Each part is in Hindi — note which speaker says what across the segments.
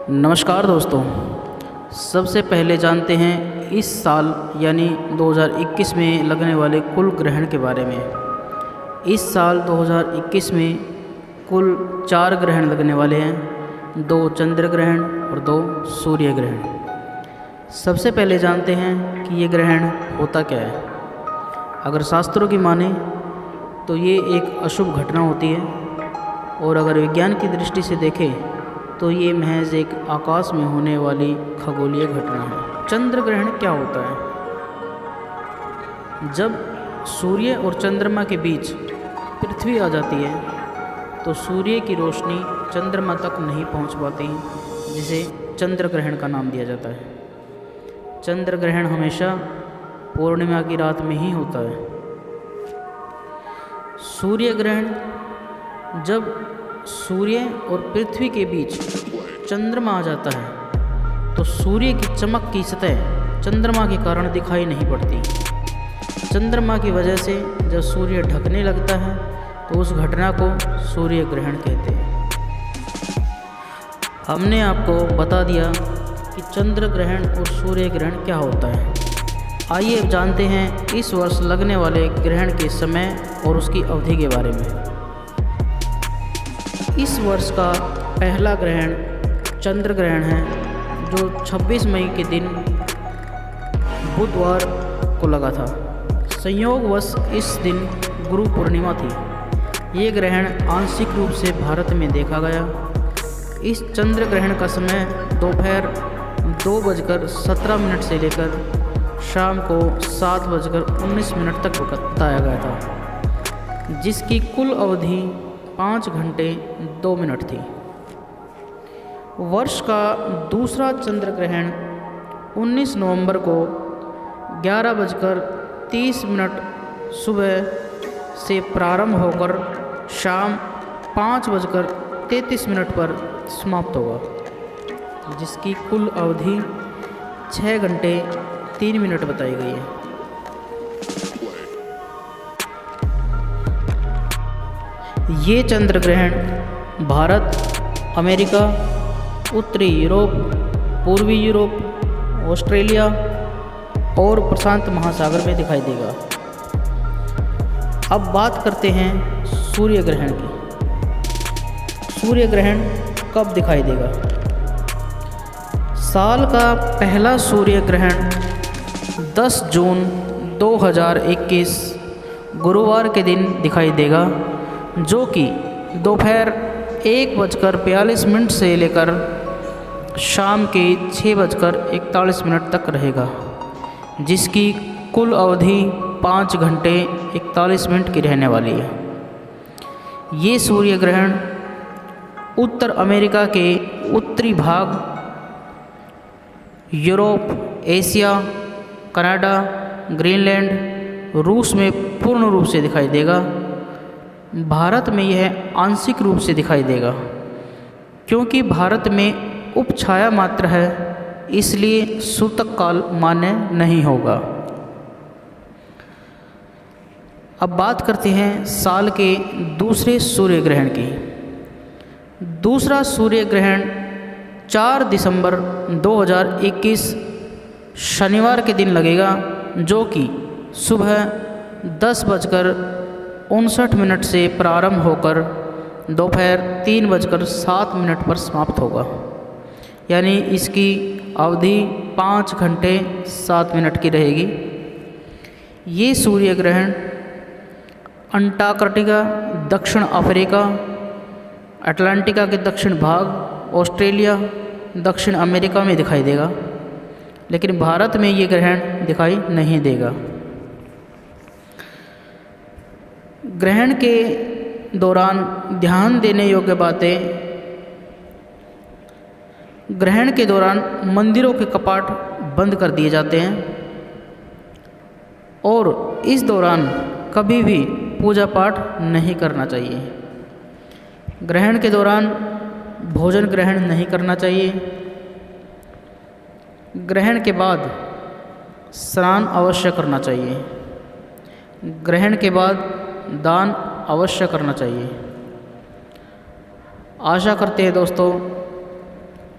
Speaker 1: नमस्कार दोस्तों। सबसे पहले जानते हैं इस साल यानी 2021 में लगने वाले कुल ग्रहण के बारे में। इस साल 2021 में कुल 4 ग्रहण लगने वाले हैं, 2 चंद्र ग्रहण और 2 सूर्य ग्रहण। सबसे पहले जानते हैं कि ये ग्रहण होता क्या है। अगर शास्त्रों की माने तो ये एक अशुभ घटना होती है, और अगर विज्ञान की दृष्टि से देखें तो ये महज एक आकाश में होने वाली खगोलीय घटना है। चंद्र ग्रहण क्या होता है? जब सूर्य और चंद्रमा के बीच पृथ्वी आ जाती है तो सूर्य की रोशनी चंद्रमा तक नहीं पहुंच पाती, जिसे चंद्र ग्रहण का नाम दिया जाता है। चंद्र ग्रहण हमेशा पूर्णिमा की रात में ही होता है। सूर्य ग्रहण जब सूर्य और पृथ्वी के बीच चंद्रमा आ जाता है तो सूर्य की चमक की सतह चंद्रमा के कारण दिखाई नहीं पड़ती। चंद्रमा की वजह से जब सूर्य ढकने लगता है तो उस घटना को सूर्य ग्रहण कहते हैं। हमने आपको बता दिया कि चंद्र ग्रहण और सूर्य ग्रहण क्या होता है। आइए अब जानते हैं इस वर्ष लगने वाले ग्रहण के समय और उसकी अवधि के बारे में। इस वर्ष का पहला ग्रहण चंद्र ग्रहण है, जो 26 मई के दिन बुधवार को लगा था। संयोगवश इस दिन गुरु पूर्णिमा थी। ये ग्रहण आंशिक रूप से भारत में देखा गया। इस चंद्र ग्रहण का समय दोपहर 2:17 से लेकर शाम को 7:19 तक बताया गया था, जिसकी कुल अवधि 5 घंटे 2 मिनट थी। वर्ष का दूसरा चंद्र ग्रहण 19 नवंबर को 11:30 सुबह से प्रारंभ होकर शाम 5:33 पर समाप्त होगा, जिसकी कुल अवधि 6 घंटे 3 मिनट बताई गई है। ये चंद्र ग्रहण भारत, अमेरिका, उत्तरी यूरोप, पूर्वी यूरोप, ऑस्ट्रेलिया और प्रशांत महासागर में दिखाई देगा। अब बात करते हैं सूर्य ग्रहण की। सूर्य ग्रहण कब दिखाई देगा? साल का पहला सूर्य ग्रहण 10 जून 2021 गुरुवार के दिन दिखाई देगा, जो कि दोपहर 1:42 से लेकर शाम के 6:41 तक रहेगा, जिसकी कुल अवधि 5 घंटे 41 मिनट की रहने वाली है। ये सूर्य ग्रहण उत्तर अमेरिका के उत्तरी भाग, यूरोप, एशिया, कनाडा, ग्रीनलैंड, रूस में पूर्ण रूप से दिखाई देगा। भारत में यह आंशिक रूप से दिखाई देगा, क्योंकि भारत में उपछाया मात्र है, इसलिए सूतक काल मान्य नहीं होगा। अब बात करते हैं साल के दूसरे सूर्य ग्रहण की। दूसरा सूर्य ग्रहण 4 दिसंबर 2021 शनिवार के दिन लगेगा, जो कि सुबह 10:59 से प्रारंभ होकर दोपहर 3:07 पर समाप्त होगा, यानी इसकी अवधि 5 घंटे 7 मिनट की रहेगी। ये सूर्य ग्रहण अंटार्कटिका, दक्षिण अफ्रीका, अटलांटिका के दक्षिण भाग, ऑस्ट्रेलिया, दक्षिण अमेरिका में दिखाई देगा, लेकिन भारत में ये ग्रहण दिखाई नहीं देगा। ग्रहण के दौरान ध्यान देने योग्य बातें। ग्रहण के दौरान मंदिरों के कपाट बंद कर दिए जाते हैं, और इस दौरान कभी भी पूजा पाठ नहीं करना चाहिए। ग्रहण के दौरान भोजन ग्रहण नहीं करना चाहिए। ग्रहण के बाद स्नान अवश्य करना चाहिए। ग्रहण के बाद दान अवश्य करना चाहिए। आशा करते हैं दोस्तों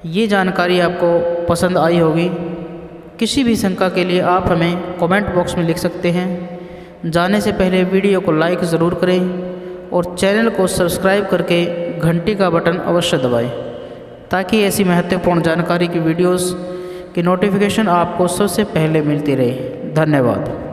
Speaker 1: ये जानकारी आपको पसंद आई होगी। किसी भी शंका के लिए आप हमें कमेंट बॉक्स में लिख सकते हैं। जाने से पहले वीडियो को लाइक ज़रूर करें और चैनल को सब्सक्राइब करके घंटी का बटन अवश्य दबाएं, ताकि ऐसी महत्वपूर्ण जानकारी की वीडियोस की नोटिफिकेशन आपको सबसे पहले मिलती रहे। धन्यवाद।